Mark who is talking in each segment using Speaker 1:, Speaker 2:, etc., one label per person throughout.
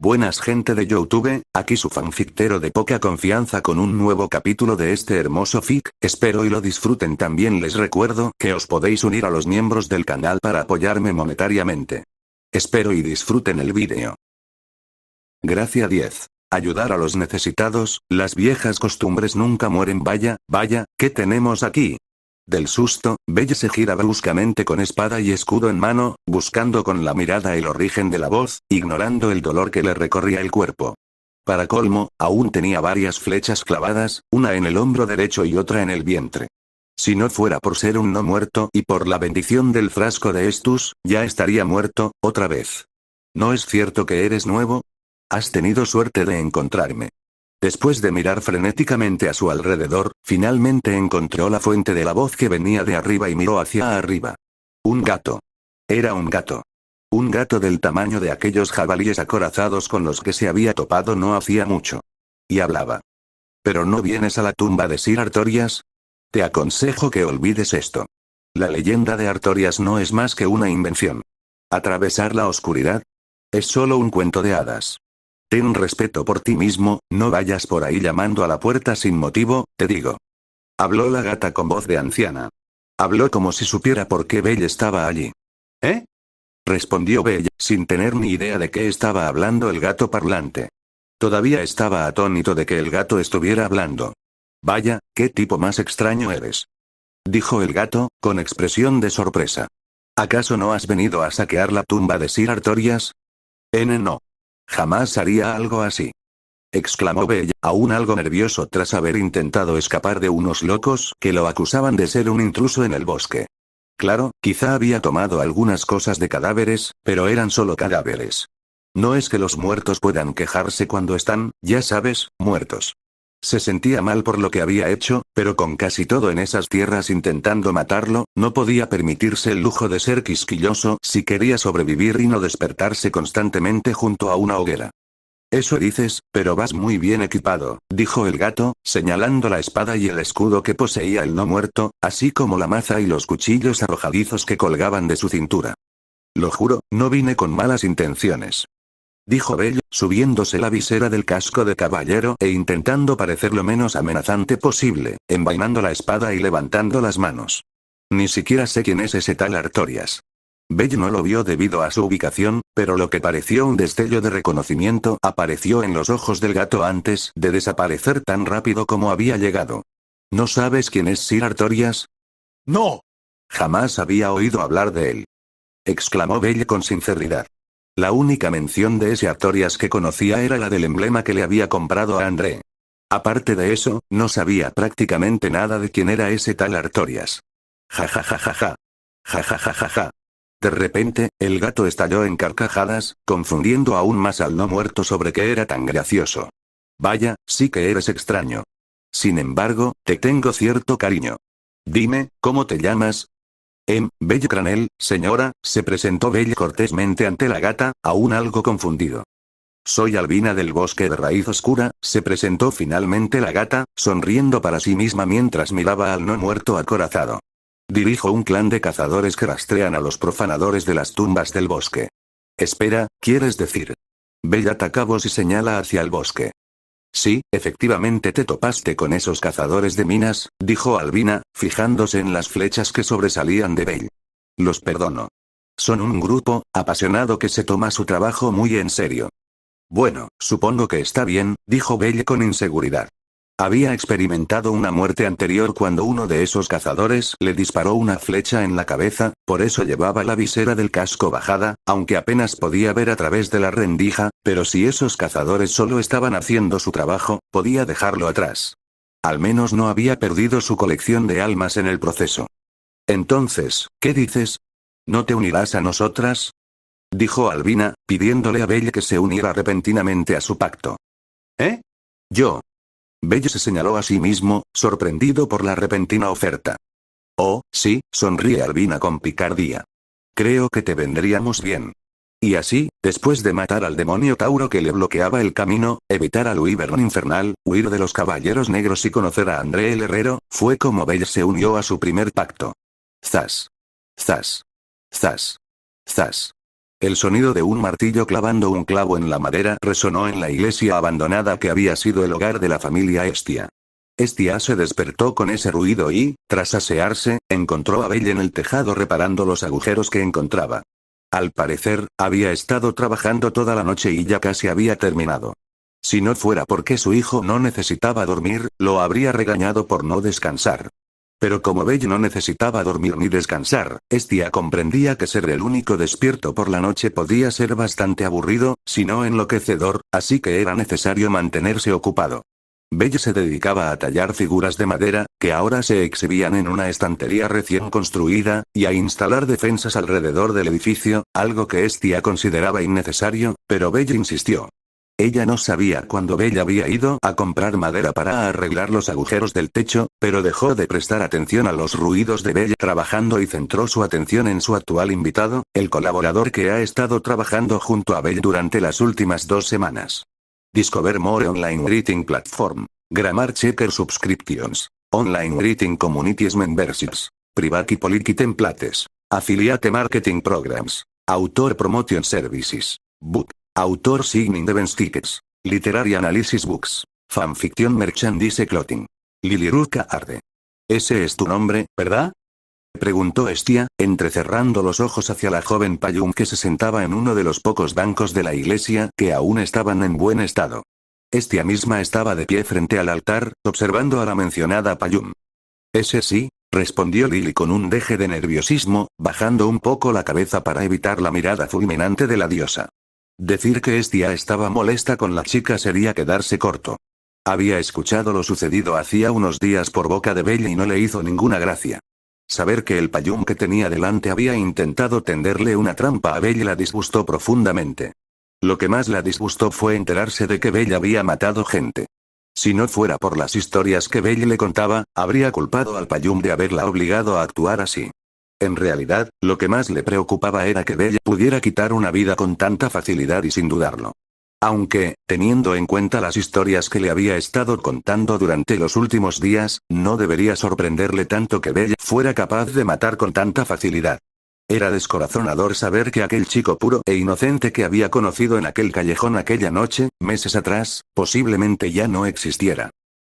Speaker 1: Buenas gente de YouTube, aquí su fanfictero de poca confianza con un nuevo capítulo de este hermoso fic, espero y lo disfruten. También les recuerdo que os podéis unir a los miembros del canal para apoyarme monetariamente. Espero y disfruten el vídeo. Gracia 10. Ayudar a los necesitados, las viejas costumbres nunca mueren. Vaya, ¿qué tenemos aquí? Del susto, Belle se gira bruscamente con espada y escudo en mano, buscando con la mirada el origen de la voz, ignorando el dolor que le recorría el cuerpo. Para colmo, aún tenía varias flechas clavadas, una en el hombro derecho y otra en el vientre. Si no fuera por ser un no muerto y por la bendición del frasco de Estus, ya estaría muerto, otra vez. ¿No es cierto que eres nuevo? Has tenido suerte de encontrarme. Después de mirar frenéticamente a su alrededor, finalmente encontró la fuente de la voz que venía de arriba y miró hacia arriba. Un gato. Era un gato. Un gato del tamaño de aquellos jabalíes acorazados con los que se había topado no hacía mucho. Y hablaba. ¿Pero no vienes a la tumba de Sir Artorias? Te aconsejo que olvides esto. La leyenda de Artorias no es más que una invención. ¿Atravesar la oscuridad? Es solo un cuento de hadas. Ten respeto por ti mismo, no vayas por ahí llamando a la puerta sin motivo, te digo. Habló la gata con voz de anciana. Habló como si supiera por qué Belle estaba allí. ¿Eh? Respondió Belle, sin tener ni idea de qué estaba hablando el gato parlante. Todavía estaba atónito de que el gato estuviera hablando. Vaya, qué tipo más extraño eres. Dijo el gato, con expresión de sorpresa. ¿Acaso no has venido a saquear la tumba de Sir Artorias? No. Jamás haría algo así. Exclamó Belle, aún algo nervioso tras haber intentado escapar de unos locos que lo acusaban de ser un intruso en el bosque. Claro, quizá había tomado algunas cosas de cadáveres, pero eran solo cadáveres. No es que los muertos puedan quejarse cuando están, ya sabes, muertos. Se sentía mal por lo que había hecho, pero con casi todo en esas tierras intentando matarlo, no podía permitirse el lujo de ser quisquilloso si quería sobrevivir y no despertarse constantemente junto a una hoguera. Eso dices, pero vas muy bien equipado, dijo el gato, señalando la espada y el escudo que poseía el no muerto, así como la maza y los cuchillos arrojadizos que colgaban de su cintura. Lo juro, no vine con malas intenciones. Dijo Belle, subiéndose la visera del casco de caballero e intentando parecer lo menos amenazante posible, envainando la espada y levantando las manos. Ni siquiera sé quién es ese tal Artorias. Belle no lo vio debido a su ubicación, pero lo que pareció un destello de reconocimiento apareció en los ojos del gato antes de desaparecer tan rápido como había llegado. ¿No sabes quién es Sir Artorias?
Speaker 2: No.
Speaker 1: Jamás había oído hablar de él. Exclamó Belle con sinceridad. La única mención de ese Artorias que conocía era la del emblema que le había comprado a André. Aparte de eso, no sabía prácticamente nada de quién era ese tal Artorias. Ja ja ja ja ja. Ja ja ja ja ja. De repente, el gato estalló en carcajadas, confundiendo aún más al no muerto sobre qué era tan gracioso. Vaya, sí que eres extraño. Sin embargo, te tengo cierto cariño. Dime, ¿cómo te llamas? Belle Cranel, señora, se presentó Belle cortésmente ante la gata, aún algo confundido. Soy Albina del bosque de raíz oscura, se presentó finalmente la gata, sonriendo para sí misma mientras miraba al no muerto acorazado. Dirijo un clan de cazadores que rastrean a los profanadores de las tumbas del bosque. Espera, ¿quieres decir? Belle ataca voz y señala hacia el bosque. Sí, efectivamente te topaste con esos cazadores de minas, dijo Albina, fijándose en las flechas que sobresalían de Belle. Los perdono. Son un grupo apasionado que se toma su trabajo muy en serio. Bueno, supongo que está bien, dijo Belle con inseguridad. Había experimentado una muerte anterior cuando uno de esos cazadores le disparó una flecha en la cabeza, por eso llevaba la visera del casco bajada, aunque apenas podía ver a través de la rendija, pero si esos cazadores solo estaban haciendo su trabajo, podía dejarlo atrás. Al menos no había perdido su colección de almas en el proceso. Entonces, ¿qué dices? ¿No te unirás a nosotras? Dijo Albina, pidiéndole a Belle que se uniera repentinamente a su pacto. ¿Eh? Yo. Belle se señaló a sí mismo, sorprendido por la repentina oferta. Oh, sí, sonríe Albina con picardía. Creo que te vendríamos bien. Y así, después de matar al demonio Tauro que le bloqueaba el camino, evitar al Wyvern infernal, huir de los caballeros negros y conocer a André el herrero, fue como Belle se unió a su primer pacto. Zas. Zas. Zas. Zas. El sonido de un martillo clavando un clavo en la madera resonó en la iglesia abandonada que había sido el hogar de la familia Estia. Estia se despertó con ese ruido y, tras asearse, encontró a Belle en el tejado reparando los agujeros que encontraba. Al parecer, había estado trabajando toda la noche y ya casi había terminado. Si no fuera porque su hijo no necesitaba dormir, lo habría regañado por no descansar. Pero como Belle no necesitaba dormir ni descansar, Estia comprendía que ser el único despierto por la noche podía ser bastante aburrido, si no enloquecedor, así que era necesario mantenerse ocupado. Belle se dedicaba a tallar figuras de madera, que ahora se exhibían en una estantería recién construida, y a instalar defensas alrededor del edificio, algo que Estia consideraba innecesario, pero Belle insistió. Ella no sabía cuándo Belle había ido a comprar madera para arreglar los agujeros del techo, pero dejó de prestar atención a los ruidos de Belle trabajando y centró su atención en su actual invitado, el colaborador que ha estado trabajando junto a Belle durante las últimas 2 semanas. Discover more online writing platform. Grammar checker subscriptions. Online writing communities memberships. Private policy templates. Affiliate marketing programs. Author promotion services. Book. Autor signing events tickets. Literary analysis books. Fanfiction merchandise clothing. Lily Ruka Arde. Ese es tu nombre, ¿verdad? Preguntó Estia, entrecerrando los ojos hacia la joven Payum que se sentaba en uno de los pocos bancos de la iglesia que aún estaban en buen estado. Estia misma estaba de pie frente al altar, observando a la mencionada Payum. Ese sí, respondió Lily con un deje de nerviosismo, bajando un poco la cabeza para evitar la mirada fulminante de la diosa. Decir que Estia estaba molesta con la chica sería quedarse corto. Había escuchado lo sucedido hacía unos días por boca de Belle y no le hizo ninguna gracia. Saber que el Payum que tenía delante había intentado tenderle una trampa a Belle la disgustó profundamente. Lo que más la disgustó fue enterarse de que Belle había matado gente. Si no fuera por las historias que Belle le contaba, habría culpado al Payum de haberla obligado a actuar así. En realidad, lo que más le preocupaba era que Belle pudiera quitar una vida con tanta facilidad y sin dudarlo. Aunque, teniendo en cuenta las historias que le había estado contando durante los últimos días, no debería sorprenderle tanto que Belle fuera capaz de matar con tanta facilidad. Era descorazonador saber que aquel chico puro e inocente que había conocido en aquel callejón aquella noche, meses atrás, posiblemente ya no existiera.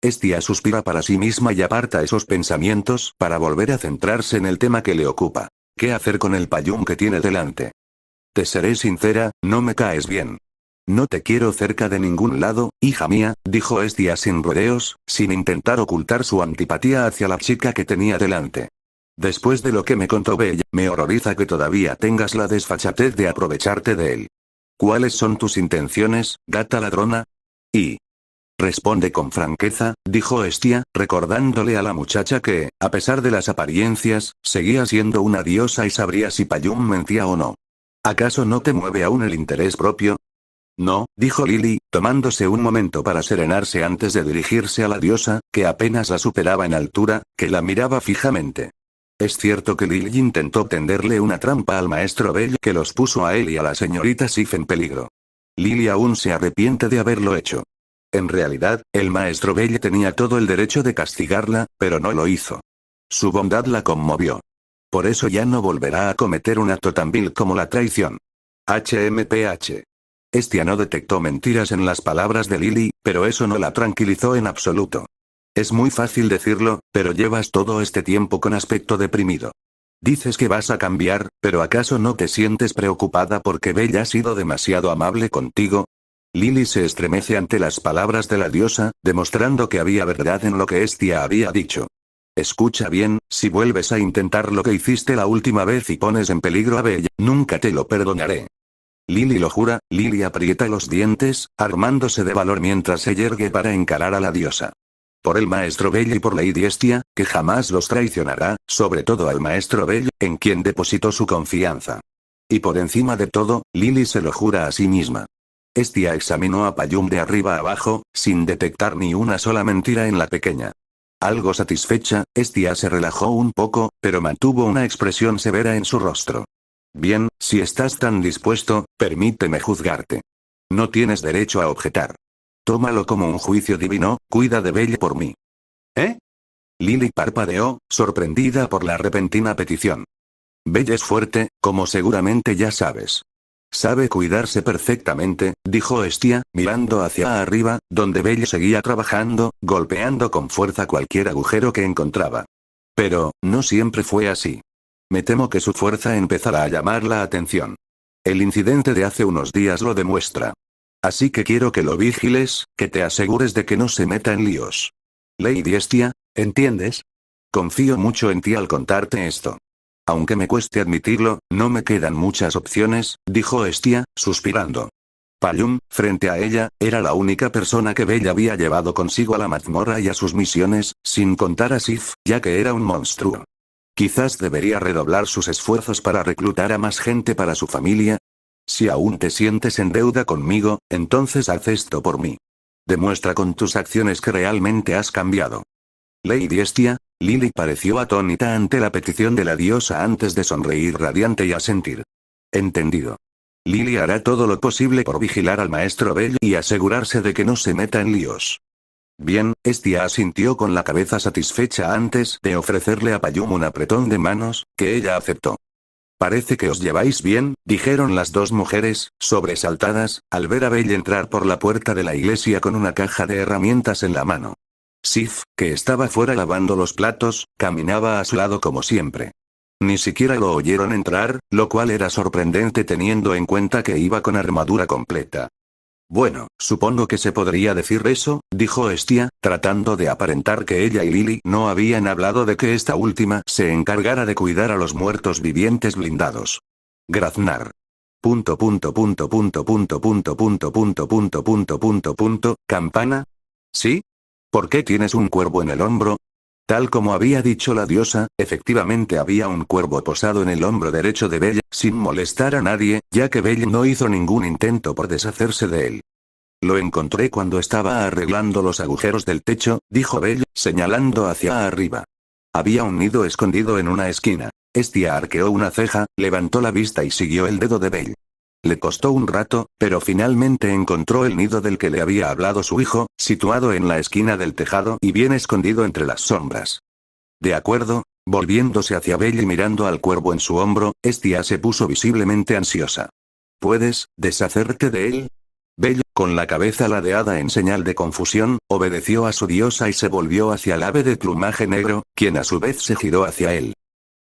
Speaker 1: Estia suspira para sí misma y aparta esos pensamientos para volver a centrarse en el tema que le ocupa. ¿Qué hacer con el Payum que tiene delante? Te seré sincera, no me caes bien. No te quiero cerca de ningún lado, hija mía, dijo Estia sin rodeos, sin intentar ocultar su antipatía hacia la chica que tenía delante. Después de lo que me contó Belle, me horroriza que todavía tengas la desfachatez de aprovecharte de él. ¿Cuáles son tus intenciones, gata ladrona? Y responde con franqueza, dijo Estia, recordándole a la muchacha que, a pesar de las apariencias, seguía siendo una diosa y sabría si Payum mentía o no. ¿Acaso no te mueve aún el interés propio? No, dijo Lily, tomándose un momento para serenarse antes de dirigirse a la diosa, que apenas la superaba en altura, que la miraba fijamente. Es cierto que Lily intentó tenderle una trampa al maestro Bell que los puso a él y a la señorita Sif en peligro. Lily aún se arrepiente de haberlo hecho. En realidad, el maestro Bell tenía todo el derecho de castigarla, pero no lo hizo. Su bondad la conmovió. Por eso ya no volverá a cometer un acto tan vil como la traición. HMPH. Estia no detectó mentiras en las palabras de Lily, pero eso no la tranquilizó en absoluto. Es muy fácil decirlo, pero llevas todo este tiempo con aspecto deprimido. Dices que vas a cambiar, pero ¿acaso no te sientes preocupada porque Bell ha sido demasiado amable contigo? Lily se estremece ante las palabras de la diosa, demostrando que había verdad en lo que Estia había dicho. Escucha bien, si vuelves a intentar lo que hiciste la última vez y pones en peligro a Bell, nunca te lo perdonaré. Lily lo jura. Lily aprieta los dientes, armándose de valor mientras se yergue para encarar a la diosa. Por el maestro Bell y por Lady Estia, que jamás los traicionará, sobre todo al maestro Bell, en quien depositó su confianza. Y por encima de todo, Lily se lo jura a sí misma. Estia examinó a Payum de arriba a abajo, sin detectar ni una sola mentira en la pequeña. Algo satisfecha, Estia se relajó un poco, pero mantuvo una expresión severa en su rostro. Bien, si estás tan dispuesto, permíteme juzgarte. No tienes derecho a objetar. Tómalo como un juicio divino, cuida de Belle por mí. ¿Eh? Lily parpadeó, sorprendida por la repentina petición. Belle es fuerte, como seguramente ya sabes. Sabe cuidarse perfectamente, dijo Estia, mirando hacia arriba, donde Belle seguía trabajando, golpeando con fuerza cualquier agujero que encontraba. Pero, no siempre fue así. Me temo que su fuerza empezará a llamar la atención. El incidente de hace unos días lo demuestra. Así que quiero que lo vigiles, que te asegures de que no se meta en líos. Lady Estia, ¿entiendes? Confío mucho en ti al contarte esto. Aunque me cueste admitirlo, no me quedan muchas opciones, dijo Estia, suspirando. Payum, frente a ella, era la única persona que Belle había llevado consigo a la mazmorra y a sus misiones, sin contar a Sif, ya que era un monstruo. Quizás debería redoblar sus esfuerzos para reclutar a más gente para su familia. Si aún te sientes en deuda conmigo, entonces haz esto por mí. Demuestra con tus acciones que realmente has cambiado. Lady Estia, Lily pareció atónita ante la petición de la diosa antes de sonreír radiante y asentir. Entendido. Lily hará todo lo posible por vigilar al maestro Bell y asegurarse de que no se meta en líos. Bien, Estia asintió con la cabeza satisfecha antes de ofrecerle a Payum un apretón de manos, que ella aceptó. Parece que os lleváis bien, dijeron las dos mujeres, sobresaltadas, al ver a Bell entrar por la puerta de la iglesia con una caja de herramientas en la mano. Sif, que estaba fuera lavando los platos, caminaba a su lado como siempre. Ni siquiera lo oyeron entrar, lo cual era sorprendente teniendo en cuenta que iba con armadura completa. Bueno, supongo que se podría decir eso, dijo Estia, tratando de aparentar que ella y Lily no habían hablado de que esta última se encargara de cuidar a los muertos vivientes blindados. Graznar. ¿Campana? ¿Sí? ¿Por qué tienes un cuervo en el hombro? Tal como había dicho la diosa, efectivamente había un cuervo posado en el hombro derecho de Belle, sin molestar a nadie, ya que Belle no hizo ningún intento por deshacerse de él. Lo encontré cuando estaba arreglando los agujeros del techo, dijo Belle, señalando hacia arriba. Había un nido escondido en una esquina. Estia arqueó una ceja, levantó la vista y siguió el dedo de Belle. Le costó un rato, pero finalmente encontró el nido del que le había hablado su hijo, situado en la esquina del tejado y bien escondido entre las sombras. De acuerdo, volviéndose hacia Belle y mirando al cuervo en su hombro, Estia se puso visiblemente ansiosa. ¿Puedes deshacerte de él? Belle, con la cabeza ladeada en señal de confusión, obedeció a su diosa y se volvió hacia el ave de plumaje negro, quien a su vez se giró hacia él.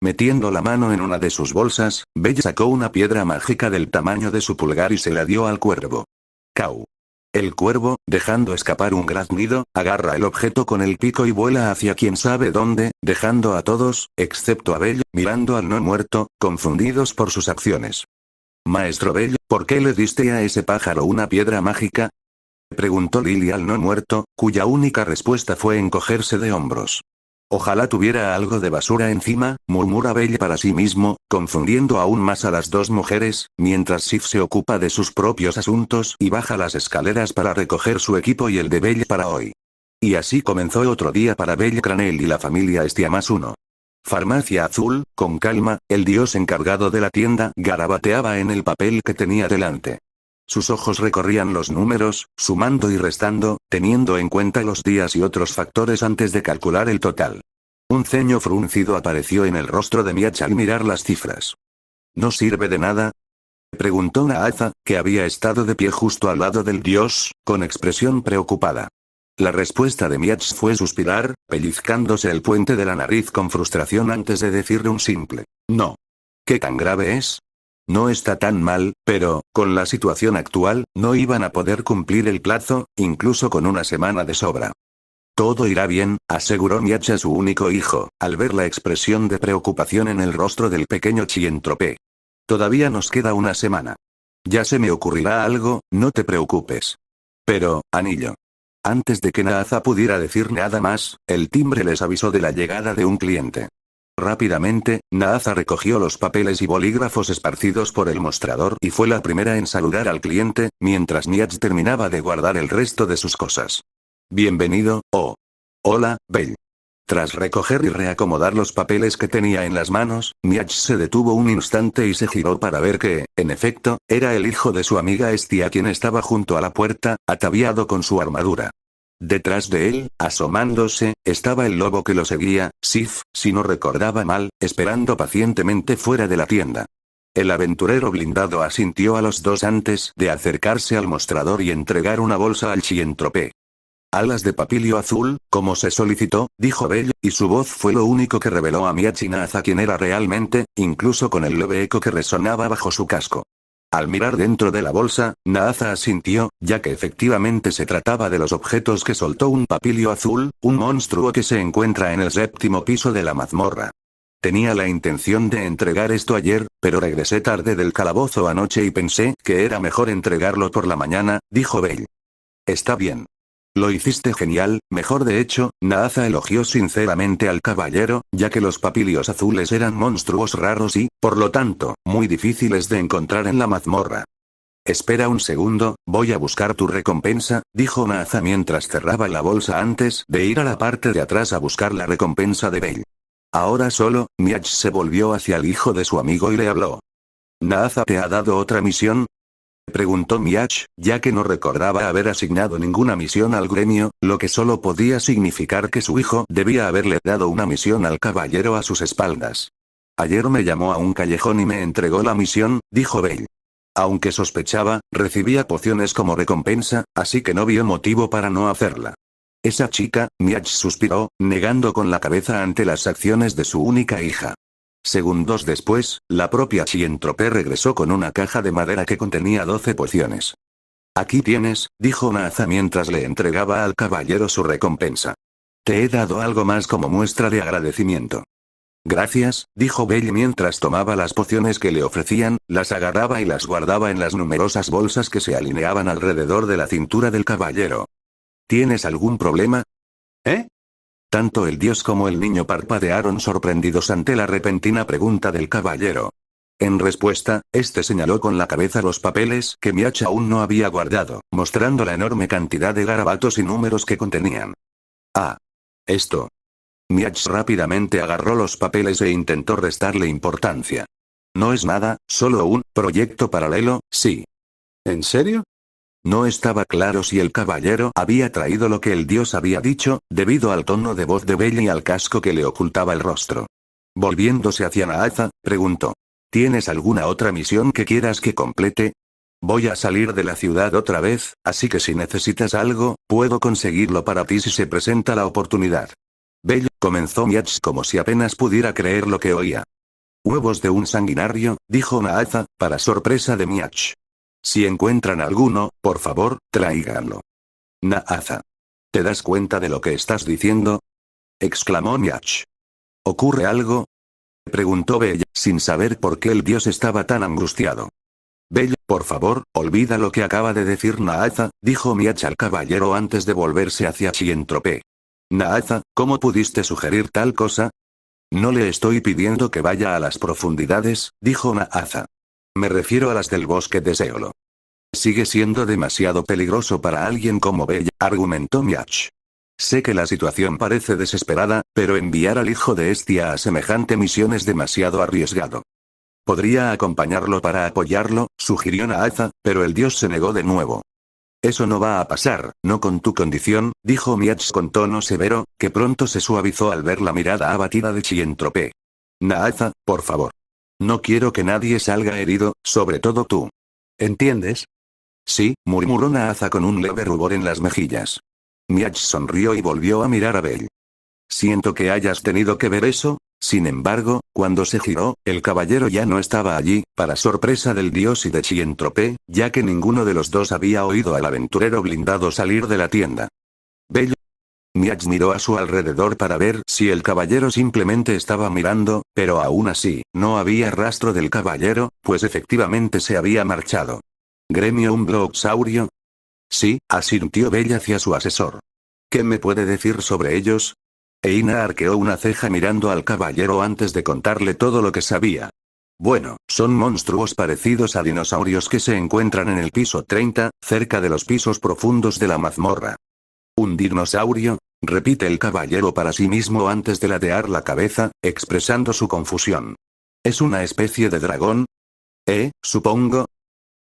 Speaker 1: Metiendo la mano en una de sus bolsas, Belle sacó una piedra mágica del tamaño de su pulgar y se la dio al cuervo. Cau. El cuervo, dejando escapar un graznido, agarra el objeto con el pico y vuela hacia quién sabe dónde, dejando a todos, excepto a Belle, mirando al no muerto, confundidos por sus acciones. Maestro Belle, ¿por qué le diste a ese pájaro una piedra mágica? Preguntó Lily al no muerto, cuya única respuesta fue encogerse de hombros. Ojalá tuviera algo de basura encima, murmura Belle para sí mismo, confundiendo aún más a las dos mujeres, mientras Sif se ocupa de sus propios asuntos y baja las escaleras para recoger su equipo y el de Belle para hoy. Y así comenzó otro día para Belle Cranel y la familia Estia +1. Farmacia Azul, con calma, el dios encargado de la tienda garabateaba en el papel que tenía delante. Sus ojos recorrían los números, sumando y restando, teniendo en cuenta los días y otros factores antes de calcular el total. Un ceño fruncido apareció en el rostro de Miach al mirar las cifras. ¿No sirve de nada?, preguntó Naaza, que había estado de pie justo al lado del dios, con expresión preocupada. La respuesta de Miach fue suspirar, pellizcándose el puente de la nariz con frustración antes de decirle un simple «no». ¿Qué tan grave es? No está tan mal, pero, con la situación actual, no iban a poder cumplir el plazo, incluso con una semana de sobra. Todo irá bien, aseguró Miach a su único hijo, al ver la expresión de preocupación en el rostro del pequeño Chientropé. Todavía nos queda una semana. Ya se me ocurrirá algo, no te preocupes. Pero, anillo. Antes de que Naaza pudiera decir nada más, el timbre les avisó de la llegada de un cliente. Rápidamente, Naaza recogió los papeles y bolígrafos esparcidos por el mostrador y fue la primera en saludar al cliente, mientras Miach terminaba de guardar el resto de sus cosas. Bienvenido, oh. Hola, Belle. Tras recoger y reacomodar los papeles que tenía en las manos, Miach se detuvo un instante y se giró para ver que, en efecto, era el hijo de su amiga Estia quien estaba junto a la puerta, ataviado con su armadura. Detrás de él, asomándose, estaba el lobo que lo seguía, Sif, si no recordaba mal, esperando pacientemente fuera de la tienda. El aventurero blindado asintió a los dos antes de acercarse al mostrador y entregar una bolsa al Chientropé. Alas de papilio azul, como se solicitó, dijo Bell, y su voz fue lo único que reveló a Miachi Naaza quién era realmente, incluso con el leve eco que resonaba bajo su casco. Al mirar dentro de la bolsa, Naaza asintió, ya que efectivamente se trataba de los objetos que soltó un papilio azul, un monstruo que se encuentra en el 7º piso de la mazmorra. Tenía la intención de entregar esto ayer, pero regresé tarde del calabozo anoche y pensé que era mejor entregarlo por la mañana, dijo Bell. Está bien. Lo hiciste genial, mejor de hecho, Naaza elogió sinceramente al caballero, ya que los papilios azules eran monstruos raros y, por lo tanto, muy difíciles de encontrar en la mazmorra. Espera un segundo, voy a buscar tu recompensa, dijo Naaza mientras cerraba la bolsa antes de ir a la parte de atrás a buscar la recompensa de Bell. Ahora solo, Miach se volvió hacia el hijo de su amigo y le habló. ¿Naaza te ha dado otra misión? Preguntó Miach, ya que no recordaba haber asignado ninguna misión al gremio, lo que solo podía significar que su hijo debía haberle dado una misión al caballero a sus espaldas. Ayer me llamó a un callejón y me entregó la misión, dijo Bell. Aunque sospechaba, recibía pociones como recompensa, así que no vio motivo para no hacerla. Esa chica, Miach suspiró, negando con la cabeza ante las acciones de su única hija. Segundos después, la propia Chientropé regresó con una caja de madera que contenía 12 pociones. Aquí tienes, dijo Naaza mientras le entregaba al caballero su recompensa. Te he dado algo más como muestra de agradecimiento. Gracias, dijo Bell mientras tomaba las pociones que le ofrecían, las agarraba y las guardaba en las numerosas bolsas que se alineaban alrededor de la cintura del caballero. ¿Tienes algún problema? ¿Eh? Tanto el dios como el niño parpadearon sorprendidos ante la repentina pregunta del caballero. En respuesta, este señaló con la cabeza los papeles que Miach aún no había guardado, mostrando la enorme cantidad de garabatos y números que contenían. Ah. Esto. Miach rápidamente agarró los papeles e intentó restarle importancia. No es nada, solo un proyecto paralelo, sí. ¿En serio? No estaba claro si el caballero había traído lo que el dios había dicho, debido al tono de voz de Bell y al casco que le ocultaba el rostro. Volviéndose hacia Naaza, preguntó. ¿Tienes alguna otra misión que quieras que complete? Voy a salir de la ciudad otra vez, así que si necesitas algo, puedo conseguirlo para ti si se presenta la oportunidad. Bell, comenzó Miach como si apenas pudiera creer lo que oía. Huevos de un sanguinario, dijo Naaza, para sorpresa de Miach. Si encuentran alguno, por favor, tráiganlo. Naaza. ¿Te das cuenta de lo que estás diciendo? Exclamó Miach. ¿Ocurre algo? Preguntó Bell, sin saber por qué el dios estaba tan angustiado. Bell, por favor, olvida lo que acaba de decir Naaza, dijo Miach al caballero antes de volverse hacia Chientropé. Naaza, ¿cómo pudiste sugerir tal cosa? No le estoy pidiendo que vaya a las profundidades, dijo Naaza. Me refiero a las del bosque de Seolo. Sigue siendo demasiado peligroso para alguien como Bell, argumentó Miach. Sé que la situación parece desesperada, pero enviar al hijo de Estia a semejante misión es demasiado arriesgado. Podría acompañarlo para apoyarlo, sugirió Naaza, pero el dios se negó de nuevo. Eso no va a pasar, no con tu condición, dijo Miach con tono severo, que pronto se suavizó al ver la mirada abatida de Chientropé. Naaza, por favor. No quiero que nadie salga herido, sobre todo tú. ¿Entiendes? Sí, murmuró Naaza con un leve rubor en las mejillas. Miach sonrió y volvió a mirar a Bell. Siento que hayas tenido que ver eso. Sin embargo, cuando se giró, el caballero ya no estaba allí, para sorpresa del dios y de Chientropé, ya que ninguno de los dos había oído al aventurero blindado salir de la tienda. Bell. Miach miró a su alrededor para ver si el caballero simplemente estaba mirando, pero aún así, no había rastro del caballero, pues efectivamente se había marchado. ¿Gremio Umbloxaurio? Sí, asintió Bell hacia su asesor. ¿Qué me puede decir sobre ellos? Eina arqueó una ceja mirando al caballero antes de contarle todo lo que sabía. Bueno, son monstruos parecidos a dinosaurios que se encuentran en el piso 30, cerca de los pisos profundos de la mazmorra. ¿Un dinosaurio? Repite el caballero para sí mismo antes de ladear la cabeza, expresando su confusión. ¿Es una especie de dragón? Supongo.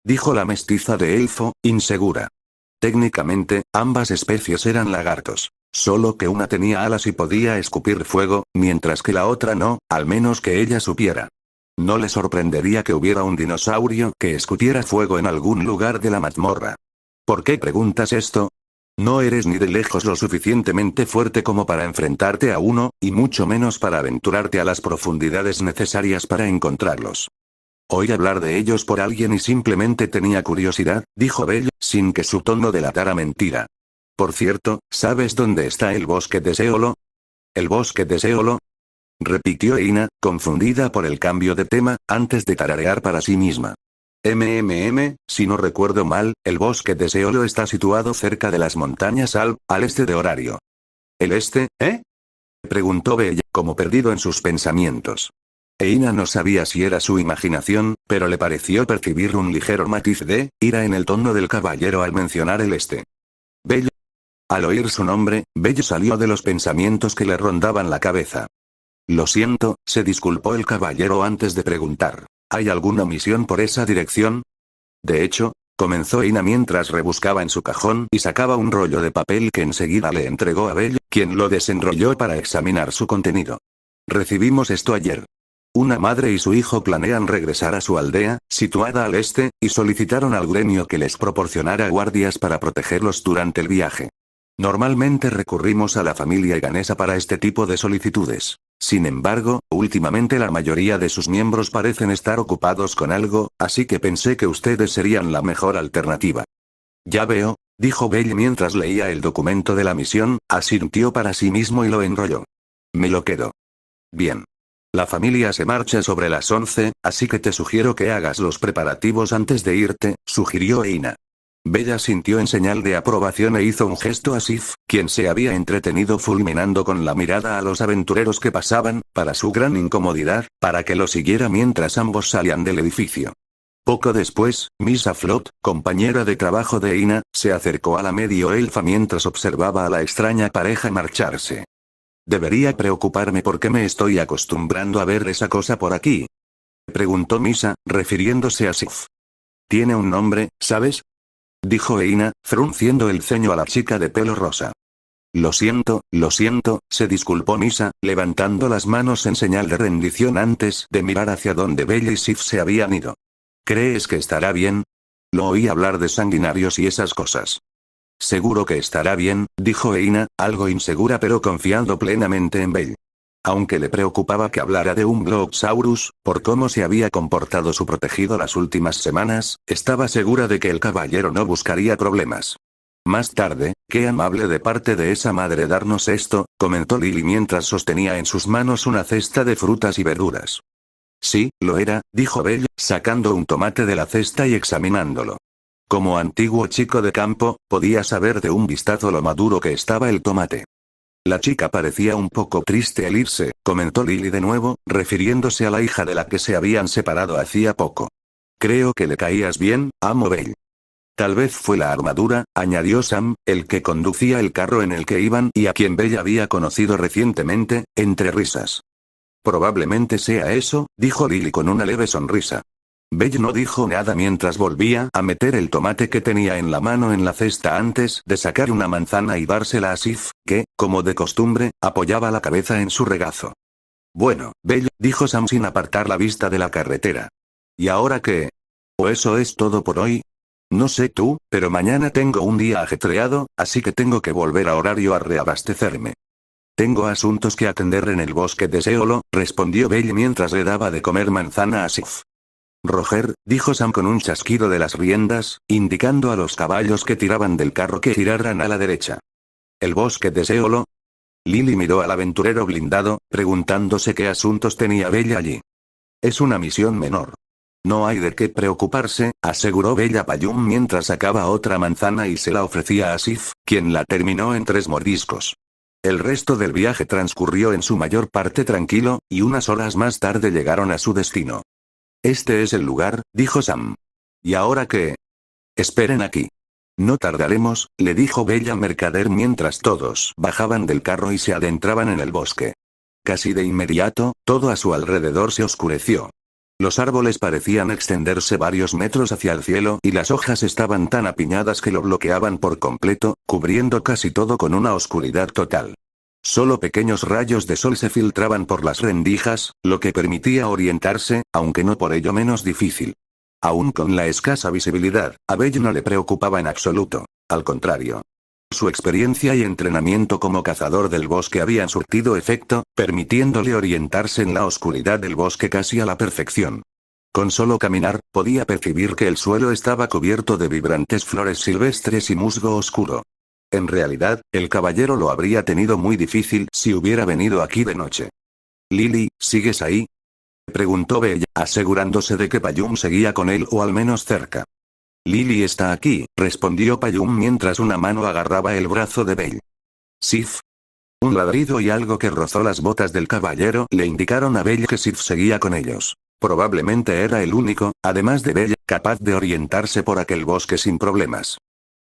Speaker 1: Dijo la mestiza de elfo, insegura. Técnicamente, ambas especies eran lagartos. Solo que una tenía alas y podía escupir fuego, mientras que la otra no, al menos que ella supiera. No le sorprendería que hubiera un dinosaurio que escupiera fuego en algún lugar de la mazmorra. ¿Por qué preguntas esto? No eres ni de lejos lo suficientemente fuerte como para enfrentarte a uno, y mucho menos para aventurarte a las profundidades necesarias para encontrarlos. Oí hablar de ellos por alguien y simplemente tenía curiosidad, dijo Belle, sin que su tono delatara mentira. Por cierto, ¿sabes dónde está el bosque de Seolo? ¿El bosque de Seolo? Repitió Ina, confundida por el cambio de tema, antes de tararear para sí misma. Si no recuerdo mal, el bosque de Seolo está situado cerca de las montañas al este de Horario. ¿El este, eh? Preguntó Bella, como perdido en sus pensamientos. Ina no sabía si era su imaginación, pero le pareció percibir un ligero matiz de ira en el tono del caballero al mencionar el este. Bella. Al oír su nombre, Bella salió de los pensamientos que le rondaban la cabeza. Lo siento, se disculpó el caballero antes de preguntar. ¿Hay alguna misión por esa dirección? De hecho, comenzó Ina mientras rebuscaba en su cajón y sacaba un rollo de papel que enseguida le entregó a Belle, quien lo desenrolló para examinar su contenido. Recibimos esto ayer. Una madre y su hijo planean regresar a su aldea, situada al este, y solicitaron al gremio que les proporcionara guardias para protegerlos durante el viaje. Normalmente recurrimos a la familia ganesa para este tipo de solicitudes. Sin embargo, últimamente la mayoría de sus miembros parecen estar ocupados con algo, así que pensé que ustedes serían la mejor alternativa. Ya veo, dijo Belle mientras leía el documento de la misión, asintió para sí mismo y lo enrolló. Me lo quedo. Bien. La familia se marcha sobre las 11, así que te sugiero que hagas los preparativos antes de irte, sugirió Ina. Bella sintió en señal de aprobación e hizo un gesto a Sif, quien se había entretenido fulminando con la mirada a los aventureros que pasaban, para su gran incomodidad, para que lo siguiera mientras ambos salían del edificio. Poco después, Misa Flot, compañera de trabajo de Ina, se acercó a la medio elfa mientras observaba a la extraña pareja marcharse. ¿Debería preocuparme porque me estoy acostumbrando a ver esa cosa por aquí? Preguntó Misa, refiriéndose a Sif. Tiene un nombre, ¿sabes? Dijo Ina, frunciendo el ceño a la chica de pelo rosa. Lo siento, se disculpó Misa, levantando las manos en señal de rendición antes de mirar hacia donde Bella y Sif se habían ido. ¿Crees que estará bien? Lo oí hablar de sanguinarios y esas cosas. Seguro que estará bien, dijo Ina, algo insegura pero confiando plenamente en Belle. Aunque le preocupaba que hablara de un Globsaurus, por cómo se había comportado su protegido las últimas semanas, estaba segura de que el caballero no buscaría problemas. Más tarde, qué amable de parte de esa madre darnos esto, comentó Lily mientras sostenía en sus manos una cesta de frutas y verduras. Sí, lo era, dijo Belle, sacando un tomate de la cesta y examinándolo. Como antiguo chico de campo, podía saber de un vistazo lo maduro que estaba el tomate. La chica parecía un poco triste al irse, comentó Lily de nuevo, refiriéndose a la hija de la que se habían separado hacía poco. Creo que le caías bien, amo Belle. Tal vez fue la armadura, añadió Sam, el que conducía el carro en el que iban y a quien Belle había conocido recientemente, entre risas. Probablemente sea eso, dijo Lily con una leve sonrisa. Belle no dijo nada mientras volvía a meter el tomate que tenía en la mano en la cesta antes de sacar una manzana y dársela a Sif, que, como de costumbre, apoyaba la cabeza en su regazo. Bueno, Belle, dijo Sam sin apartar la vista de la carretera. ¿Y ahora qué? ¿O eso es todo por hoy? No sé tú, pero mañana tengo un día ajetreado, así que tengo que volver a Horario a reabastecerme. Tengo asuntos que atender en el bosque de Seolo, respondió Belle mientras le daba de comer manzana a Sif. Roger, dijo Sam con un chasquido de las riendas, indicando a los caballos que tiraban del carro que giraran a la derecha. ¿El bosque de Seolo? Lily miró al aventurero blindado, preguntándose qué asuntos tenía Bella allí. Es una misión menor. No hay de qué preocuparse, aseguró Bella Payum mientras sacaba otra manzana y se la ofrecía a Sif, quien la terminó en 3 mordiscos. El resto del viaje transcurrió en su mayor parte tranquilo, y unas horas más tarde llegaron a su destino. Este es el lugar, dijo Sam. ¿Y ahora qué? Esperen aquí. No tardaremos, le dijo Bella al mercader mientras todos bajaban del carro y se adentraban en el bosque. Casi de inmediato, todo a su alrededor se oscureció. Los árboles parecían extenderse varios metros hacia el cielo y las hojas estaban tan apiñadas que lo bloqueaban por completo, cubriendo casi todo con una oscuridad total. Solo pequeños rayos de sol se filtraban por las rendijas, lo que permitía orientarse, aunque no por ello menos difícil. Aún con la escasa visibilidad, a Bell no le preocupaba en absoluto. Al contrario. Su experiencia y entrenamiento como cazador del bosque habían surtido efecto, permitiéndole orientarse en la oscuridad del bosque casi a la perfección. Con solo caminar, podía percibir que el suelo estaba cubierto de vibrantes flores silvestres y musgo oscuro. En realidad, el caballero lo habría tenido muy difícil si hubiera venido aquí de noche. «Lily, ¿sigues ahí?», preguntó Bella, asegurándose de que Payum seguía con él o al menos cerca. «Lily está aquí», respondió Payum mientras una mano agarraba el brazo de Bell. «Sif». Un ladrido y algo que rozó las botas del caballero le indicaron a Bell que Sif seguía con ellos. Probablemente era el único, además de Bell, capaz de orientarse por aquel bosque sin problemas.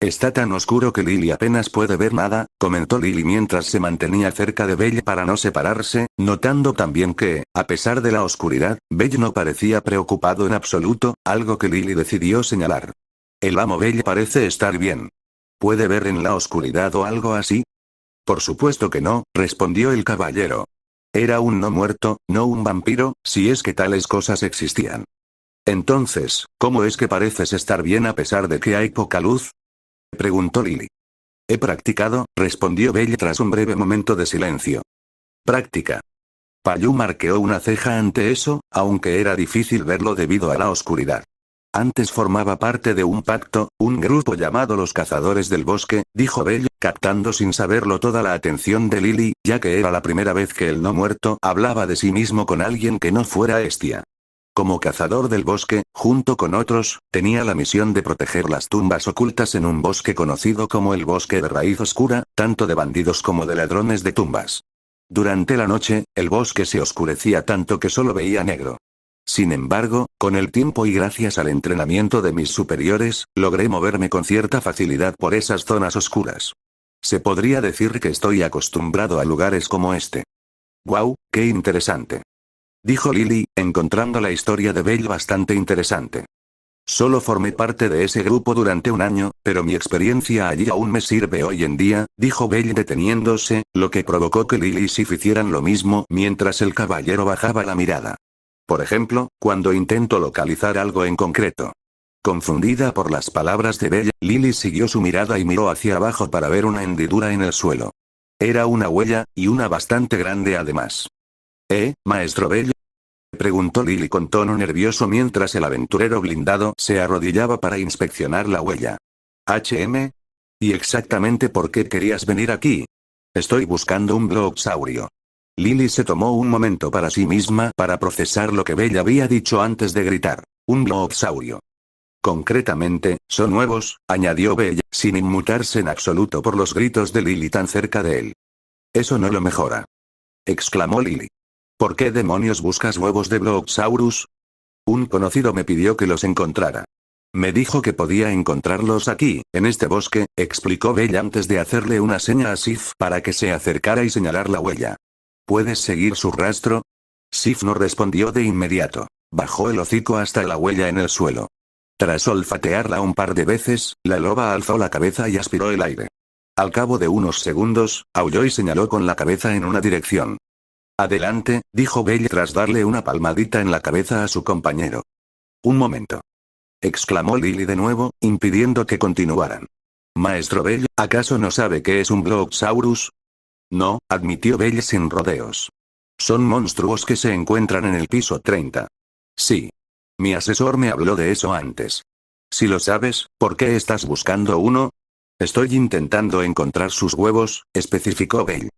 Speaker 1: «Está tan oscuro que Lily apenas puede ver nada», comentó Lily mientras se mantenía cerca de Bell para no separarse, notando también que, a pesar de la oscuridad, Bell no parecía preocupado en absoluto, algo que Lily decidió señalar. «El amo Bell parece estar bien. ¿Puede ver en la oscuridad o algo así?». «Por supuesto que no», respondió el caballero. Era un no muerto, no un vampiro, si es que tales cosas existían. «Entonces, ¿cómo es que pareces estar bien a pesar de que hay poca luz?», preguntó Lily. «He practicado», respondió Bell tras un breve momento de silencio. «Práctica». Payum arqueó una ceja ante eso, aunque era difícil verlo debido a la oscuridad. «Antes formaba parte de un pacto, un grupo llamado los Cazadores del Bosque», dijo Bell, captando sin saberlo toda la atención de Lily, ya que era la primera vez que el no muerto hablaba de sí mismo con alguien que no fuera Estia. Como cazador del bosque, junto con otros, tenía la misión de proteger las tumbas ocultas en un bosque conocido como el Bosque de Raíz Oscura, tanto de bandidos como de ladrones de tumbas. Durante la noche, el bosque se oscurecía tanto que solo veía negro. Sin embargo, con el tiempo y gracias al entrenamiento de mis superiores, logré moverme con cierta facilidad por esas zonas oscuras. Se podría decir que estoy acostumbrado a lugares como este. «Guau, qué interesante», dijo Lily, encontrando la historia de Bell bastante interesante. «Solo formé parte de ese grupo durante un año, pero mi experiencia allí aún me sirve hoy en día», dijo Bell deteniéndose, lo que provocó que Lily y Sif hicieran lo mismo mientras el caballero bajaba la mirada. Por ejemplo, cuando intento localizar algo en concreto. Confundida por las palabras de Bell, Lily siguió su mirada y miró hacia abajo para ver una hendidura en el suelo. Era una huella, y una bastante grande además. Maestro Bell?, preguntó Lily con tono nervioso mientras el aventurero blindado se arrodillaba para inspeccionar la huella. «¿HM? ¿Y exactamente por qué querías venir aquí?». «Estoy buscando un bloxaurio». Lily se tomó un momento para sí misma para procesar lo que Bell había dicho antes de gritar. «Un bloxaurio». «Concretamente, son nuevos», añadió Bell, sin inmutarse en absoluto por los gritos de Lily tan cerca de él. «Eso no lo mejora», exclamó Lily. «¿Por qué demonios buscas huevos de Bloxaurus?». «Un conocido me pidió que los encontrara. Me dijo que podía encontrarlos aquí, en este bosque», explicó Bell antes de hacerle una seña a Sif para que se acercara y señalar la huella. «¿Puedes seguir su rastro?». Sif no respondió de inmediato. Bajó el hocico hasta la huella en el suelo. Tras olfatearla un par de veces, la loba alzó la cabeza y aspiró el aire. Al cabo de unos segundos, aulló y señaló con la cabeza en una dirección. «Adelante», dijo Bell tras darle una palmadita en la cabeza a su compañero. «Un momento», exclamó Lily de nuevo, impidiendo que continuaran. «Maestro Bell, ¿acaso no sabe qué es un Bloxaurus?». «No», admitió Bell sin rodeos. «Son monstruos que se encuentran en el piso 30. «Sí. Mi asesor me habló de eso antes». «Si lo sabes, ¿por qué estás buscando uno?». «Estoy intentando encontrar sus huevos», especificó Bell.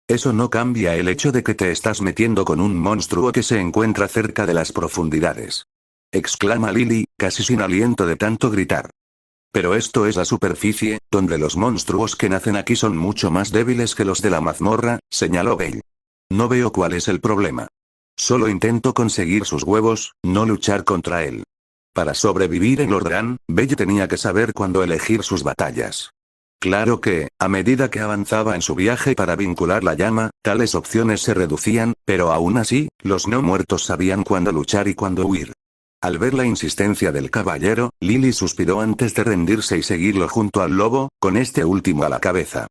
Speaker 1: «Eso no cambia el hecho de que te estás metiendo con un monstruo que se encuentra cerca de las profundidades», exclama Lily, casi sin aliento de tanto gritar. «Pero esto es la superficie, donde los monstruos que nacen aquí son mucho más débiles que los de la mazmorra», señaló Bell. «No veo cuál es el problema. Solo intento conseguir sus huevos, no luchar contra él». Para sobrevivir en Lordran, Bell tenía que saber cuándo elegir sus batallas. Claro que, a medida que avanzaba en su viaje para vincular la llama, tales opciones se reducían, pero aún así, los no muertos sabían cuándo luchar y cuándo huir. Al ver la insistencia del caballero, Lily suspiró antes de rendirse y seguirlo junto al lobo, con este último a la cabeza.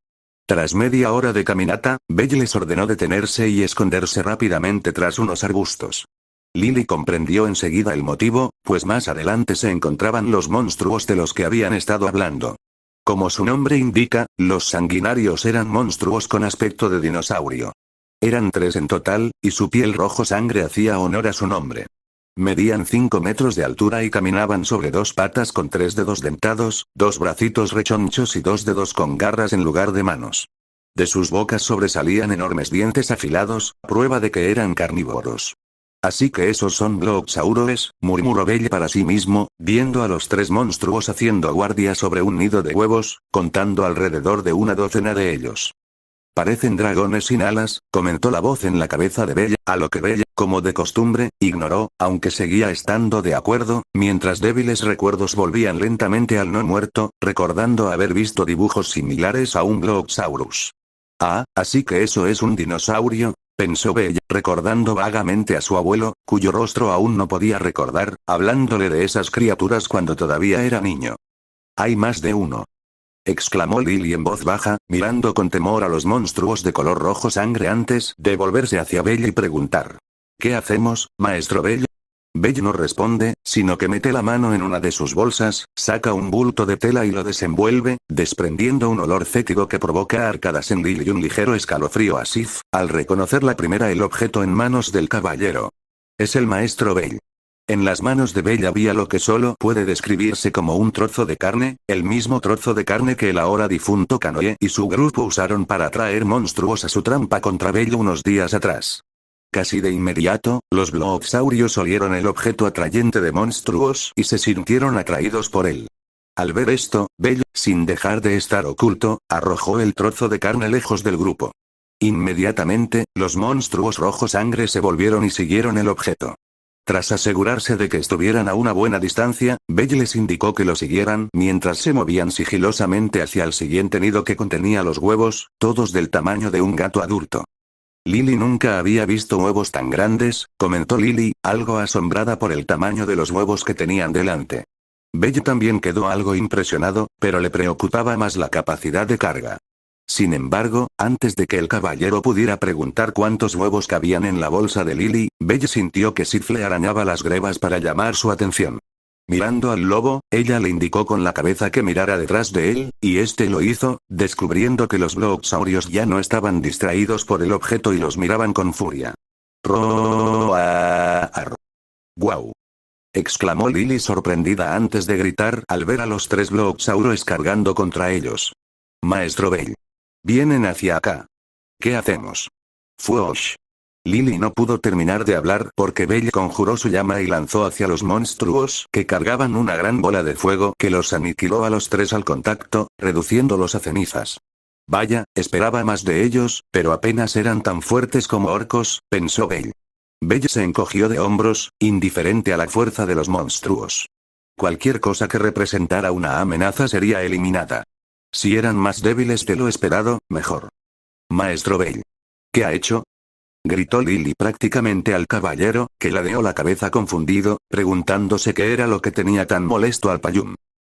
Speaker 1: Tras media hora de caminata, Belle les ordenó detenerse y esconderse rápidamente tras unos arbustos. Lily comprendió enseguida el motivo, pues más adelante se encontraban los monstruos de los que habían estado hablando. Como su nombre indica, los sanguinarios eran monstruos con aspecto de dinosaurio. Eran 3 en total, y su piel rojo sangre hacía honor a su nombre. Medían 5 metros de altura y caminaban sobre 2 patas con 3 dedos dentados, 2 bracitos rechonchos y 2 dedos con garras en lugar de manos. De sus bocas sobresalían enormes dientes afilados, prueba de que eran carnívoros. Así que esos son Bloxauroes, murmuró Belle para sí mismo, viendo a los 3 monstruos haciendo guardia sobre un nido de huevos, contando alrededor de una docena de ellos. Parecen dragones sin alas, comentó la voz en la cabeza de Belle, a lo que Belle, como de costumbre, ignoró, aunque seguía estando de acuerdo, mientras débiles recuerdos volvían lentamente al no muerto, recordando haber visto dibujos similares a un Bloxaurus. Ah, así que eso es un dinosaurio, pensó Belle, recordando vagamente a su abuelo, cuyo rostro aún no podía recordar, hablándole de esas criaturas cuando todavía era niño. Hay más de uno, exclamó Lily en voz baja, mirando con temor a los monstruos de color rojo sangre antes de volverse hacia Belle y preguntar. ¿Qué hacemos, maestro Belle? Belle no responde, sino que mete la mano en una de sus bolsas, saca un bulto de tela y lo desenvuelve, desprendiendo un olor fétido que provoca arcadas en Lily y un ligero escalofrío a Sif, al reconocer la primera el objeto en manos del caballero. Es el maestro Belle. En las manos de Belle había lo que solo puede describirse como un trozo de carne, el mismo trozo de carne que el ahora difunto Canoe y su grupo usaron para atraer monstruos a su trampa contra Belle unos días atrás. Casi de inmediato, los Bloxaurios olieron el objeto atrayente de monstruos y se sintieron atraídos por él. Al ver esto, Belle, sin dejar de estar oculto, arrojó el trozo de carne lejos del grupo. Inmediatamente, los monstruos rojo sangre se volvieron y siguieron el objeto. Tras asegurarse de que estuvieran a una buena distancia, Belle les indicó que lo siguieran mientras se movían sigilosamente hacia el siguiente nido que contenía los huevos, todos del tamaño de un gato adulto. Lily nunca había visto huevos tan grandes, comentó Lily, algo asombrada por el tamaño de los huevos que tenían delante. Belle también quedó algo impresionado, pero le preocupaba más la capacidad de carga. Sin embargo, antes de que el caballero pudiera preguntar cuántos huevos cabían en la bolsa de Lily, Belle sintió que Sif le arañaba las grebas para llamar su atención. Mirando al lobo, ella le indicó con la cabeza que mirara detrás de él, y este lo hizo, descubriendo que los Bloxaurios ya no estaban distraídos por el objeto y los miraban con furia. ¡Roar! ¡Guau! Exclamó Lily sorprendida antes de gritar al ver a los 3 Bloxauros cargando contra ellos. Maestro Belle. Vienen hacia acá. ¿Qué hacemos? ¡Fuosh! Lily no pudo terminar de hablar porque Belle conjuró su llama y lanzó hacia los monstruos que cargaban una gran bola de fuego que los aniquiló a los 3 al contacto, reduciéndolos a cenizas. Vaya, esperaba más de ellos, pero apenas eran tan fuertes como orcos, pensó Belle. Belle se encogió de hombros, indiferente a la fuerza de los monstruos. Cualquier cosa que representara una amenaza sería eliminada. Si eran más débiles de lo esperado, mejor. Maestro Belle. ¿Qué ha hecho? Gritó Lily prácticamente al caballero, que ladeó la cabeza confundido, preguntándose qué era lo que tenía tan molesto al Payum.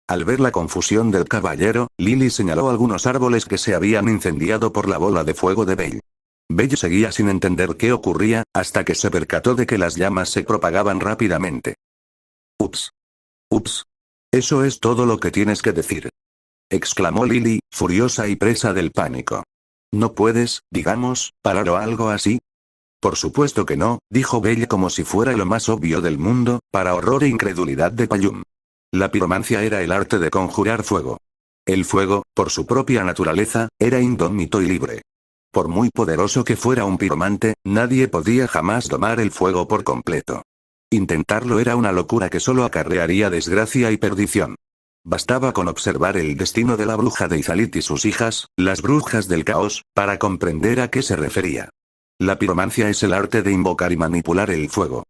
Speaker 1: Al ver la confusión del caballero, Lily señaló algunos árboles que se habían incendiado por la bola de fuego de Belle. Belle seguía sin entender qué ocurría, hasta que se percató de que las llamas se propagaban rápidamente. Ups. Ups. Eso es todo lo que tienes que decir. Exclamó Lily, furiosa y presa del pánico. ¿No puedes, digamos, parar o algo así? Por supuesto que no, dijo Belle como si fuera lo más obvio del mundo, para horror e incredulidad de Payum. La piromancia era el arte de conjurar fuego. El fuego, por su propia naturaleza, era indómito y libre. Por muy poderoso que fuera un piromante, nadie podía jamás domar el fuego por completo. Intentarlo era una locura que solo acarrearía desgracia y perdición. Bastaba con observar el destino de la bruja de Izalit y sus hijas, las brujas del caos, para comprender a qué se refería. La piromancia es el arte de invocar y manipular el fuego.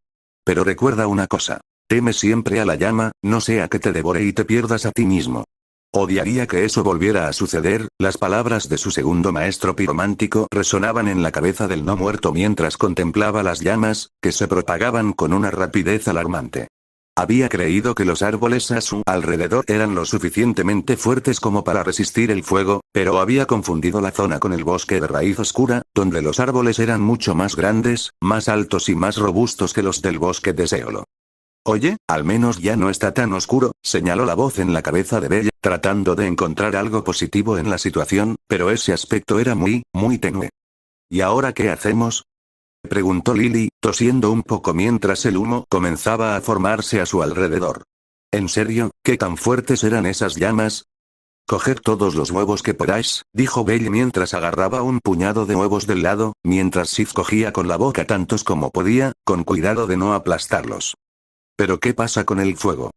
Speaker 1: Pero recuerda una cosa. Teme siempre a la llama, no sea que te devore y te pierdas a ti mismo. Odiaría que eso volviera a suceder. Las palabras de su segundo maestro piromántico resonaban en la cabeza del no muerto mientras contemplaba las llamas, que se propagaban con una rapidez alarmante. Había creído que los árboles a su alrededor eran lo suficientemente fuertes como para resistir el fuego, pero había confundido la zona con el bosque de raíz oscura, donde los árboles eran mucho más grandes, más altos y más robustos que los del bosque de Seolo. Oye, al menos ya no está tan oscuro, señaló la voz en la cabeza de Bella, tratando de encontrar algo positivo en la situación, pero ese aspecto era muy tenue. ¿Y ahora qué hacemos?, preguntó Lily, tosiendo un poco mientras el humo comenzaba a formarse a su alrededor. ¿En serio? ¿Qué tan fuertes eran esas llamas? Coged todos los huevos que podáis, dijo Belle mientras agarraba un puñado de huevos del lado, mientras Sif cogía con la boca tantos como podía, con cuidado de no aplastarlos. ¿Pero qué pasa con el fuego?,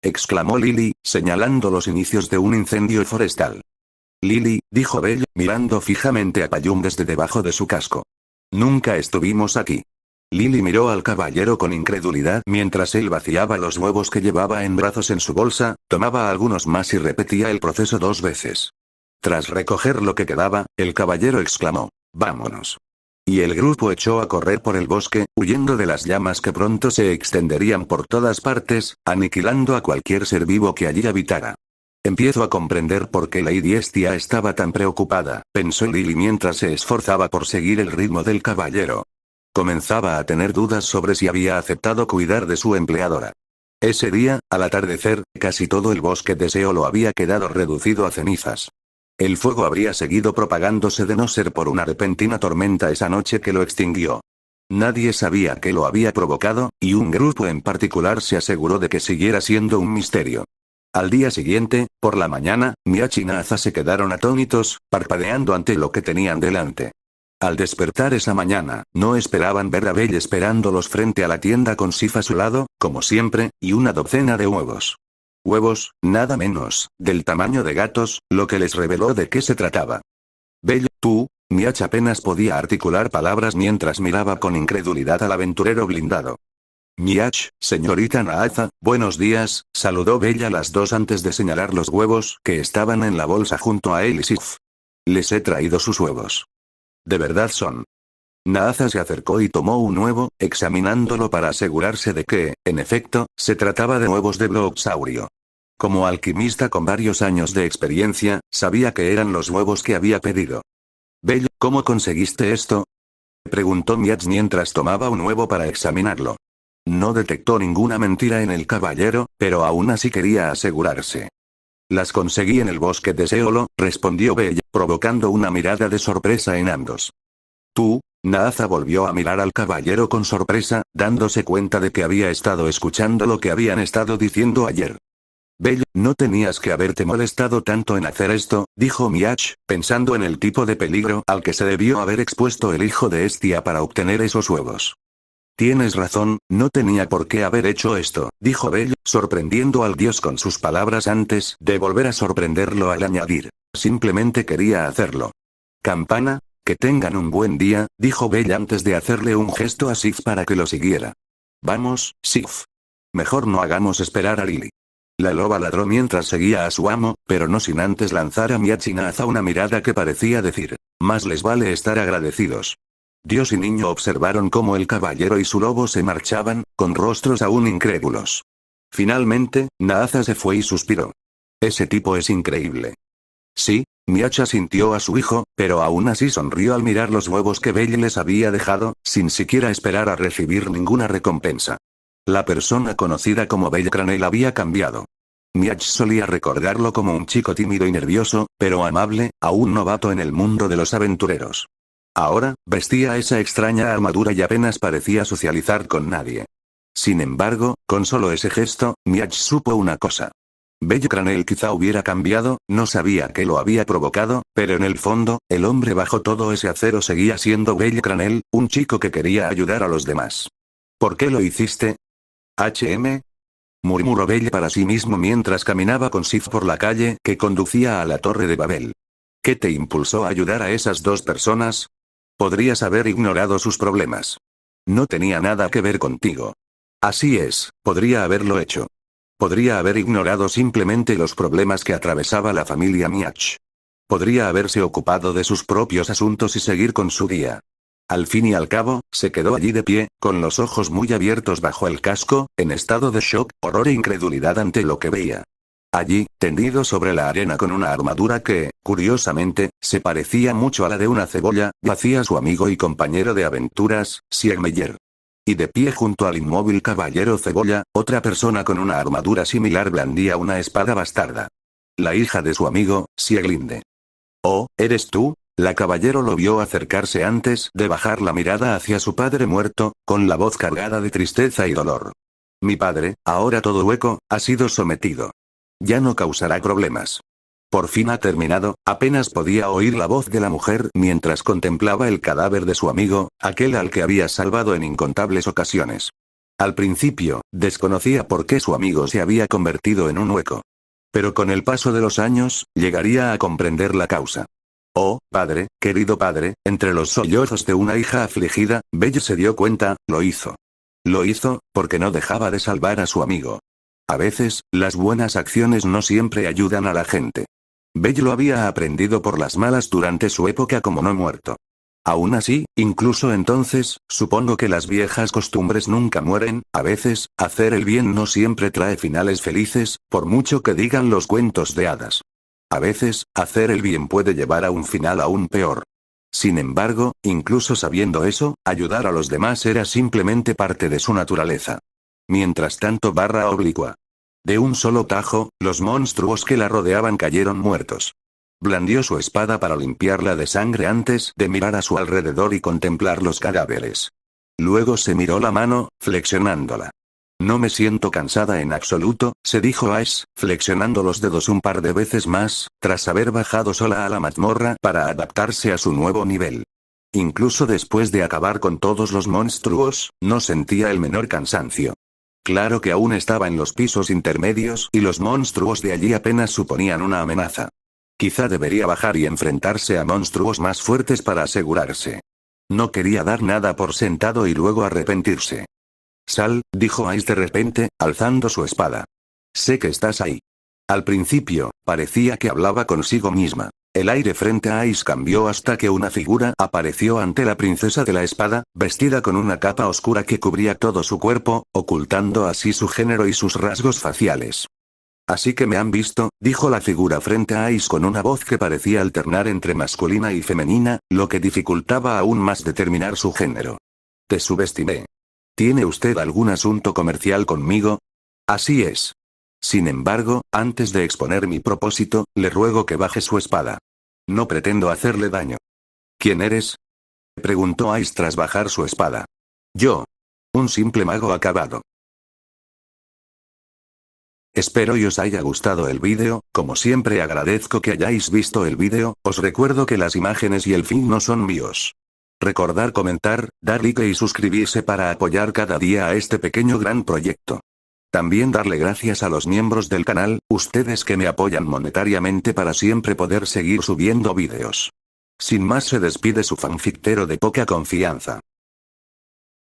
Speaker 1: exclamó Lily, señalando los inicios de un incendio forestal. Lily, dijo Belle, mirando fijamente a Payum desde debajo de su casco. Nunca estuvimos aquí. Lily miró al caballero con incredulidad mientras él vaciaba los huevos que llevaba en brazos en su bolsa, tomaba algunos más y repetía el proceso 2 veces. Tras recoger lo que quedaba, el caballero exclamó: «Vámonos». Y el grupo echó a correr por el bosque, huyendo de las llamas que pronto se extenderían por todas partes, aniquilando a cualquier ser vivo que allí habitara. Empiezo a comprender por qué Lady Estia estaba tan preocupada, pensó Lily mientras se esforzaba por seguir el ritmo del caballero. Comenzaba a tener dudas sobre si había aceptado cuidar de su empleadora. Ese día, al atardecer, casi todo el bosque de Seolo había quedado reducido a cenizas. El fuego habría seguido propagándose de no ser por una repentina tormenta esa noche que lo extinguió. Nadie sabía qué lo había provocado, y un grupo en particular se aseguró de que siguiera siendo un misterio. Al día siguiente, por la mañana, Miach y Naaza se quedaron atónitos, parpadeando ante lo que tenían delante. Al despertar esa mañana, no esperaban ver a Belle esperándolos frente a la tienda con Sif a su lado, como siempre, y una docena de huevos. Huevos, nada menos, del tamaño de gatos, lo que les reveló de qué se trataba. «Belle, tú», Miach apenas podía articular palabras mientras miraba con incredulidad al aventurero blindado. «Miach, señorita Naaza, buenos días», saludó Bella a las dos antes de señalar los huevos que estaban en la bolsa junto a él y Sif. «Les he traído sus huevos». «¿De verdad son?». Naaza se acercó y tomó un huevo, examinándolo para asegurarse de que, en efecto, se trataba de huevos de Bloxaurio. Como alquimista con varios años de experiencia, sabía que eran los huevos que había pedido. «Bella, ¿cómo conseguiste esto?», preguntó Miach mientras tomaba un huevo para examinarlo. No detectó ninguna mentira en el caballero, pero aún así quería asegurarse. «Las conseguí en el bosque de Seolo», respondió Bella, provocando una mirada de sorpresa en ambos. «¿Tú?». Naaza volvió a mirar al caballero con sorpresa, dándose cuenta de que había estado escuchando lo que habían estado diciendo ayer. «Bella, no tenías que haberte molestado tanto en hacer esto», dijo Miach, pensando en el tipo de peligro al que se debió haber expuesto el hijo de Estia para obtener esos huevos. «Tienes razón, no tenía por qué haber hecho esto», dijo Belle, sorprendiendo al dios con sus palabras antes de volver a sorprenderlo al añadir: «Simplemente quería hacerlo». «Campana, que tengan un buen día», dijo Belle antes de hacerle un gesto a Sif para que lo siguiera. «Vamos, Sif. Mejor no hagamos esperar a Lily». La loba ladró mientras seguía a su amo, pero no sin antes lanzar a Miach y Naaza una mirada que parecía decir: «Más les vale estar agradecidos». Dios y niño observaron cómo el caballero y su lobo se marchaban, con rostros aún incrédulos. Finalmente, Naaza se fue y suspiró. «Ese tipo es increíble». Sí, Miach asintió a su hijo, pero aún así sonrió al mirar los huevos que Belle les había dejado, sin siquiera esperar a recibir ninguna recompensa. La persona conocida como Belle Cranel había cambiado. Miach solía recordarlo como un chico tímido y nervioso, pero amable, aún novato en el mundo de los aventureros. Ahora, vestía esa extraña armadura y apenas parecía socializar con nadie. Sin embargo, con solo ese gesto, Miach supo una cosa. Belle Cranel quizá hubiera cambiado, no sabía qué lo había provocado, pero en el fondo, el hombre bajo todo ese acero seguía siendo Belle Cranel, un chico que quería ayudar a los demás. «¿Por qué lo hiciste?». Murmuró Belle para sí mismo mientras caminaba con Sif por la calle que conducía a la Torre de Babel. «¿Qué te impulsó a ayudar a esas dos personas?». «Podrías haber ignorado sus problemas. No tenía nada que ver contigo». «Así es, podría haberlo hecho. Podría haber ignorado simplemente los problemas que atravesaba la familia Miach. Podría haberse ocupado de sus propios asuntos y seguir con su día. Al fin y al cabo, se quedó allí de pie, con los ojos muy abiertos bajo el casco, en estado de shock, horror e incredulidad ante lo que veía. Allí, tendido sobre la arena con una armadura que, curiosamente, se parecía mucho a la de una cebolla, yacía su amigo y compañero de aventuras, Siegmeyer. Y de pie junto al inmóvil caballero cebolla, otra persona con una armadura similar blandía una espada bastarda. La hija de su amigo, Sieglinde. «Oh, ¿eres tú?». La caballero lo vio acercarse antes de bajar la mirada hacia su padre muerto, con la voz cargada de tristeza y dolor. «Mi padre, ahora todo hueco, ha sido sometido. Ya no causará problemas». Por fin ha terminado, apenas podía oír la voz de la mujer mientras contemplaba el cadáver de su amigo, aquel al que había salvado en incontables ocasiones. Al principio, desconocía por qué su amigo se había convertido en un hueco. Pero con el paso de los años, llegaría a comprender la causa. «Oh, padre, querido padre», entre los sollozos de una hija afligida, Belle se dio cuenta, lo hizo. Lo hizo, porque no dejaba de salvar a su amigo. A veces, las buenas acciones no siempre ayudan a la gente. Belle lo había aprendido por las malas durante su época como no muerto. Aún así, incluso entonces, supongo que las viejas costumbres nunca mueren, a veces, hacer el bien no siempre trae finales felices, por mucho que digan los cuentos de hadas. A veces, hacer el bien puede llevar a un final aún peor. Sin embargo, incluso sabiendo eso, ayudar a los demás era simplemente parte de su naturaleza. Mientras tanto, barra oblicua. De un solo tajo, los monstruos que la rodeaban cayeron muertos. Blandió su espada para limpiarla de sangre antes de mirar a su alrededor y contemplar los cadáveres. Luego se miró la mano, flexionándola. «No me siento cansada en absoluto», se dijo Ace, flexionando los dedos un par de veces más, tras haber bajado sola a la mazmorra para adaptarse a su nuevo nivel. Incluso después de acabar con todos los monstruos, no sentía el menor cansancio. Claro que aún estaba en los pisos intermedios y los monstruos de allí apenas suponían una amenaza. Quizá debería bajar y enfrentarse a monstruos más fuertes para asegurarse. No quería dar nada por sentado y luego arrepentirse. «Sal», dijo Ace de repente, alzando su espada. «Sé que estás ahí». Al principio, parecía que hablaba consigo misma. El aire frente a Ace cambió hasta que una figura apareció ante la princesa de la espada, vestida con una capa oscura que cubría todo su cuerpo, ocultando así su género y sus rasgos faciales. «Así que me han visto», dijo la figura frente a Ace con una voz que parecía alternar entre masculina y femenina, lo que dificultaba aún más determinar su género. «Te subestimé. ¿Tiene usted algún asunto comercial conmigo?». «Así es. Sin embargo, antes de exponer mi propósito, le ruego que baje su espada. No pretendo hacerle daño». «¿Quién eres?», preguntó Ace tras bajar su espada. «Yo. Un simple mago acabado». Espero y os haya gustado el vídeo, como siempre agradezco que hayáis visto el vídeo, os recuerdo que las imágenes y el fin no son míos. Recordar comentar, dar like y suscribirse para apoyar cada día a este pequeño gran proyecto. También darle gracias a los miembros del canal, ustedes que me apoyan monetariamente para siempre poder seguir subiendo vídeos. Sin más se despide su fanfictero de poca confianza.